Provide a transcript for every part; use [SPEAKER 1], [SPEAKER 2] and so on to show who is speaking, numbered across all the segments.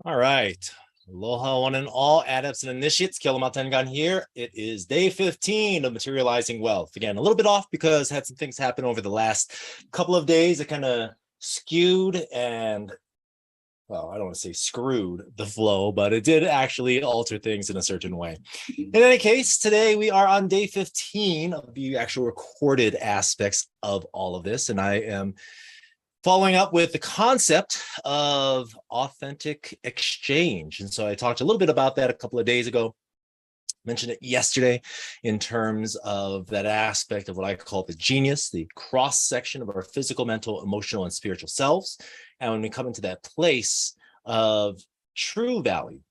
[SPEAKER 1] All right. Aloha, one and all adepts and initiates. Kilamatengan here. It is day 15 of Materializing Wealth. Again, a little bit off because I had some things happen over the last couple of days that kind of skewed and, well, I don't want to say screwed the flow, but it did actually alter things in a certain way. In any case, today we are on day 15 of the actual recorded aspects of all of this. And I am following up with the concept of authentic exchange. And so I talked a little bit about that a couple of days ago, mentioned it yesterday in terms of that aspect of what I call the genius, the cross section of our physical, mental, emotional, and spiritual selves. And when we come into that place of true value,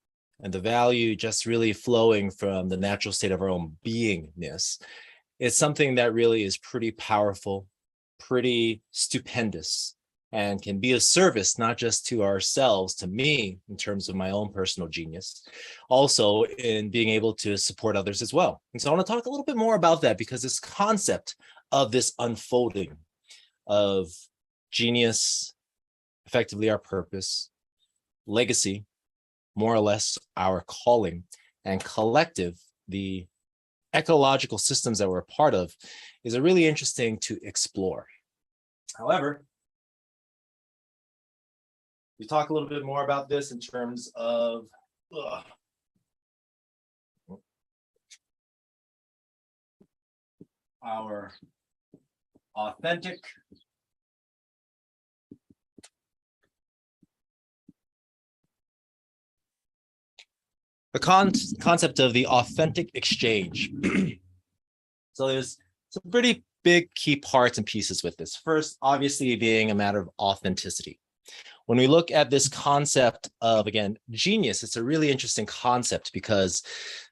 [SPEAKER 1] and the value just really flowing from the natural state of our own beingness, it's something that really is pretty powerful, pretty stupendous, and can be of service, not just to ourselves, to me, in terms of my own personal genius, also in being able to support others as well. And so I want to talk a little bit more about that, because this concept of this unfolding of genius, effectively our purpose, legacy, more or less our calling, and collective, the ecological systems that we're a part of, is a really interesting to explore. However, we talk a little bit more about this in terms of our authentic concept of the authentic exchange. So there's some pretty big key parts and pieces with this. First, obviously, being a matter of authenticity. When we look at this concept of, again, genius, it's a really interesting concept, because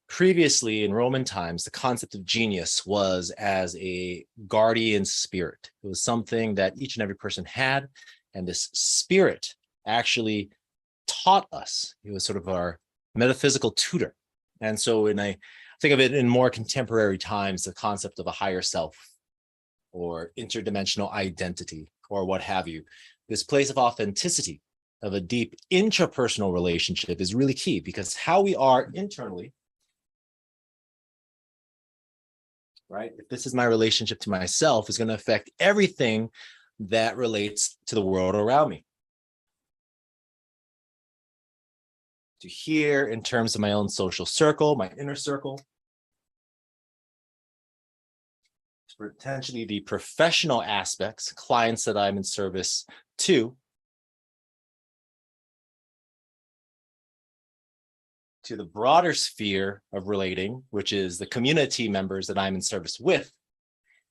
[SPEAKER 1] previously in Roman times, the concept of genius was as a guardian spirit. It was something that each and every person had, and this spirit actually taught us. It was sort of our metaphysical tutor. And so when I think of it in more contemporary times, the concept of a higher self or interdimensional identity or what have you, this place of authenticity, of a deep intrapersonal relationship, is really key, because how we are internally, right? If this is my relationship to myself, is going to affect everything that relates to the world around me. To here, in terms of my own social circle, my inner circle, potentially the professional aspects, clients that I'm in service to the broader sphere of relating, which is the community members that I'm in service with,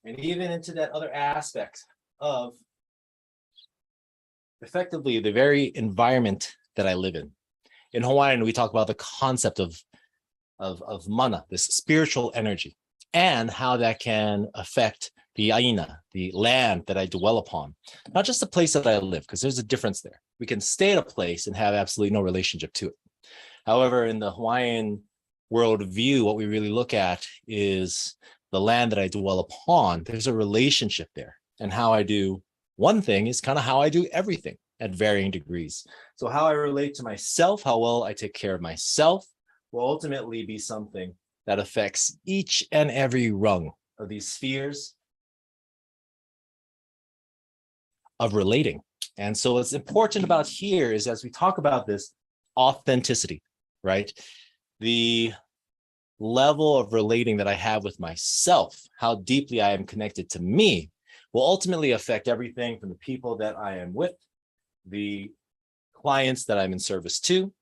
[SPEAKER 1] and even into that other aspect of effectively the very environment that I live in. In Hawaiian, we talk about the concept of mana, this spiritual energy, and how that can affect the aina, the land that I dwell upon, not just the place that I live, because there's a difference there. We can stay at a place and have absolutely no relationship to it. However, in the Hawaiian worldview, what we really look at is the land that I dwell upon. There's a relationship there, and how I do one thing is kind of how I do everything at varying degrees. So how I relate to myself, how well I take care of myself, will ultimately be something that affects each and every rung of these spheres of relating. And so what's important about here is, as we talk about this authenticity, right? The level of relating that I have with myself, how deeply I am connected to me, will ultimately affect everything from the people that I am with, the clients that I'm in service to,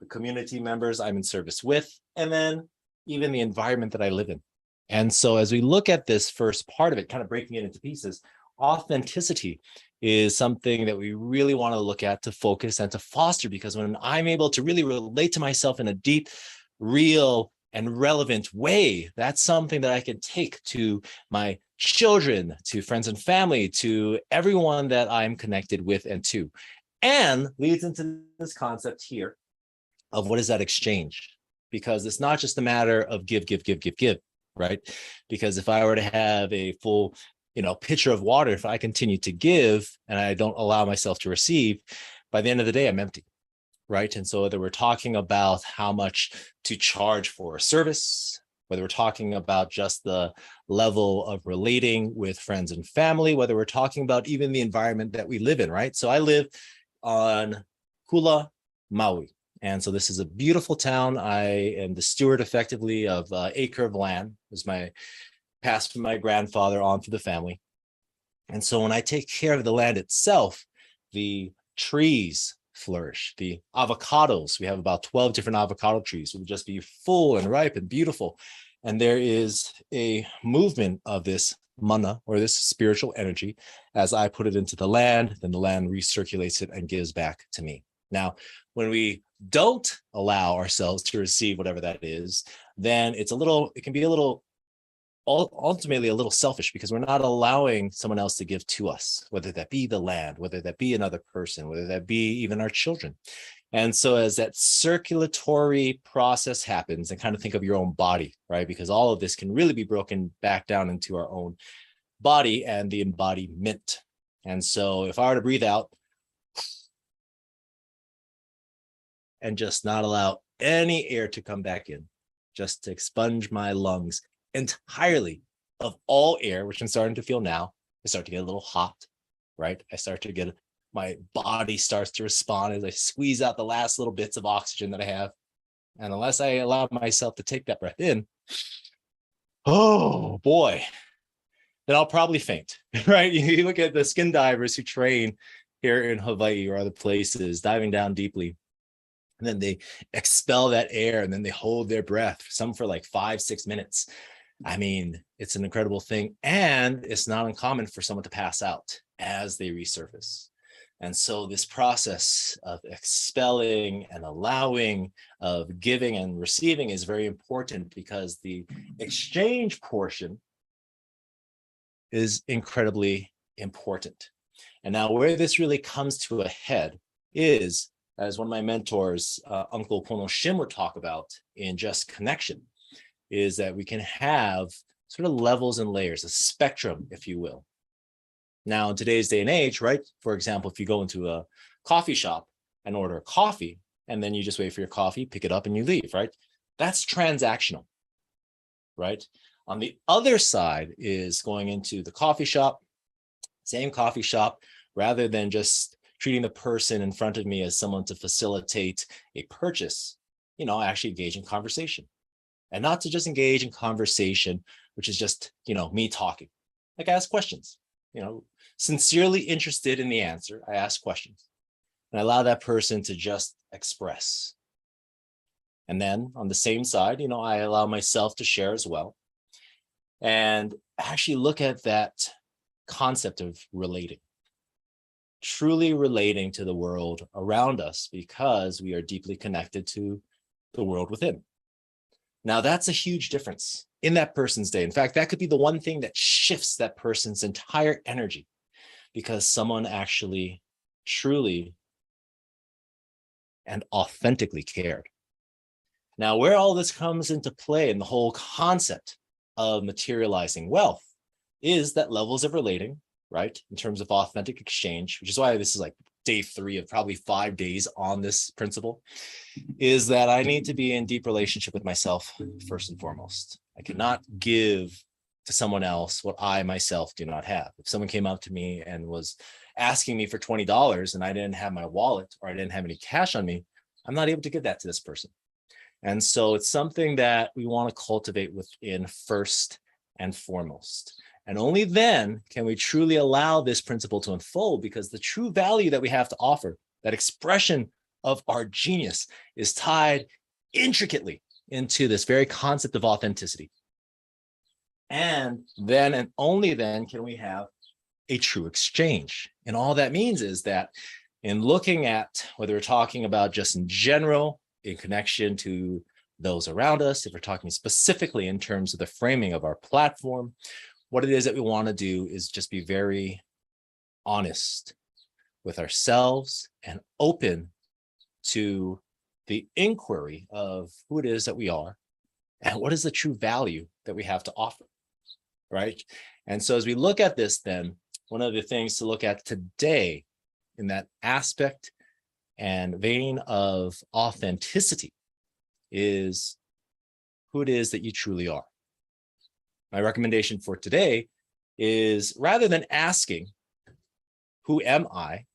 [SPEAKER 1] the community members I'm in service with, and then even the environment that I live in. And so as we look at this first part of it, kind of breaking it into pieces, authenticity is something that we really want to look at, to focus and to foster, because when I'm able to really relate to myself in a deep, real, and relevant way, that's something that I can take to my children, to friends and family, to everyone that I'm connected with and to, and leads into this concept here of what is that exchange? Because it's not just a matter of give, right? Because if I were to have a full, pitcher of water, if I continue to give and I don't allow myself to receive, by the end of the day, I'm empty. right? And so whether we're talking about how much to charge for a service, whether we're talking about just the level of relating with friends and family, whether we're talking about even the environment that we live in, right? So I live on Hula, Maui. And so this is a beautiful town. I am the steward effectively of an acre of land. It was my passed from my grandfather on through the family. And so when I take care of the land itself, the trees flourish. The avocados, we have about 12 different avocado trees, will just be full and ripe and beautiful. And there is a movement of this mana, or this spiritual energy, as I put it into the land, then the land recirculates it and gives back to me. Now, when we don't allow ourselves to receive whatever that is, then it can be a little ultimately a little selfish, because we're not allowing someone else to give to us, whether that be the land, whether that be another person, whether that be even our children. And so as that circulatory process happens, and kind of think of your own body, right? Because all of this can really be broken back down into our own body and the embodiment. And so if I were to breathe out and just not allow any air to come back in, just to expunge my lungs entirely of all air, which I'm starting to feel now, I start to get a little hot, right? My body starts to respond as I squeeze out the last little bits of oxygen that I have. And unless I allow myself to take that breath in, oh boy, then I'll probably faint, right? You look at the skin divers who train here in Hawaii or other places, diving down deeply, and then they expel that air, and then they hold their breath, some for like 5-6 minutes. I mean, it's an incredible thing. And it's not uncommon for someone to pass out as they resurface. And so this process of expelling and allowing, of giving and receiving, is very important, because the exchange portion is incredibly important. And now where this really comes to a head is, as one of my mentors, Uncle Kono Shim, would talk about in Just Connection, is that we can have sort of levels and layers, a spectrum, if you will. Now, in today's day and age, right? For example, if you go into a coffee shop and order coffee, and then you just wait for your coffee, pick it up, and you leave, right? That's transactional, right? On the other side is going into the coffee shop, same coffee shop, rather than just treating the person in front of me as someone to facilitate a purchase, I actually engage in conversation. And not to just engage in conversation, which is just, me talking. Like, I ask questions, sincerely interested in the answer. I ask questions and I allow that person to just express. And then on the same side, I allow myself to share as well, and actually look at that concept of relating, truly relating to the world around us, because we are deeply connected to the world within. Now, that's a huge difference in that person's day. In fact, that could be the one thing that shifts that person's entire energy, because someone actually truly and authentically cared. Now, where all this comes into play in the whole concept of materializing wealth is that levels of relating, right, in terms of authentic exchange, which is why this is like day 3 of probably 5 days on this principle, is that I need to be in deep relationship with myself first and foremost. I cannot give to someone else what I myself do not have. If someone came up to me and was asking me for $20 and I didn't have my wallet, or I didn't have any cash on me, I'm not able to give that to this person. And so it's something that we want to cultivate within first and foremost. And only then can we truly allow this principle to unfold, because the true value that we have to offer, that expression of our genius, is tied intricately into this very concept of authenticity. And then and only then can we have a true exchange. And all that means is that in looking at whether we're talking about just in general, in connection to those around us, if we're talking specifically in terms of the framing of our platform, what it is that we want to do is just be very honest with ourselves and open to the inquiry of who it is that we are and what is the true value that we have to offer, right? And so as we look at this, then one of the things to look at today in that aspect and vein of authenticity is who it is that you truly are. My recommendation for today is, rather than asking, who am I,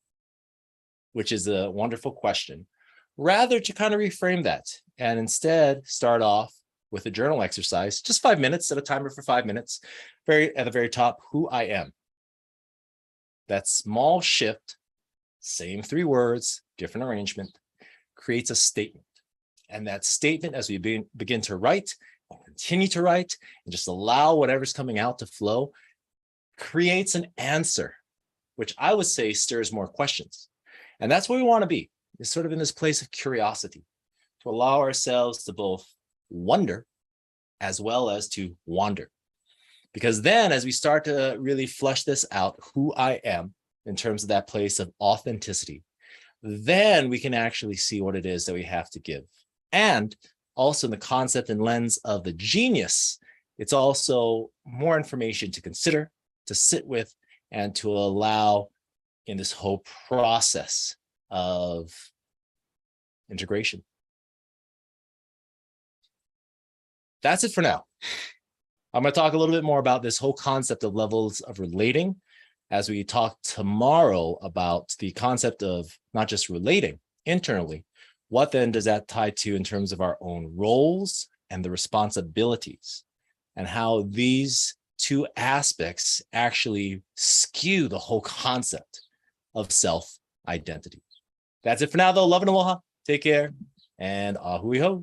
[SPEAKER 1] which is a wonderful question, rather to kind of reframe that and instead start off with a journal exercise, just 5 minutes, set a timer for 5 minutes, at the very top, who I am. That small shift, same 3 words, different arrangement, creates a statement. And that statement, as we begin to write, continue to write, and just allow whatever's coming out to flow, creates an answer, which I would say stirs more questions. And that's where we want to be, is sort of in this place of curiosity, to allow ourselves to both wonder as well as to wander. Because then as we start to really flesh this out, who I am, in terms of that place of authenticity, then we can actually see what it is that we have to give. And also in the concept and lens of the genius, it's also more information to consider, to sit with, and to allow in this whole process of integration. That's it for now. I'm going to talk a little bit more about this whole concept of levels of relating as we talk tomorrow about the concept of not just relating internally. What then does that tie to in terms of our own roles and the responsibilities, and how these 2 aspects actually skew the whole concept of self-identity. That's it for now, though. Love and aloha. Take care, and ahui ho.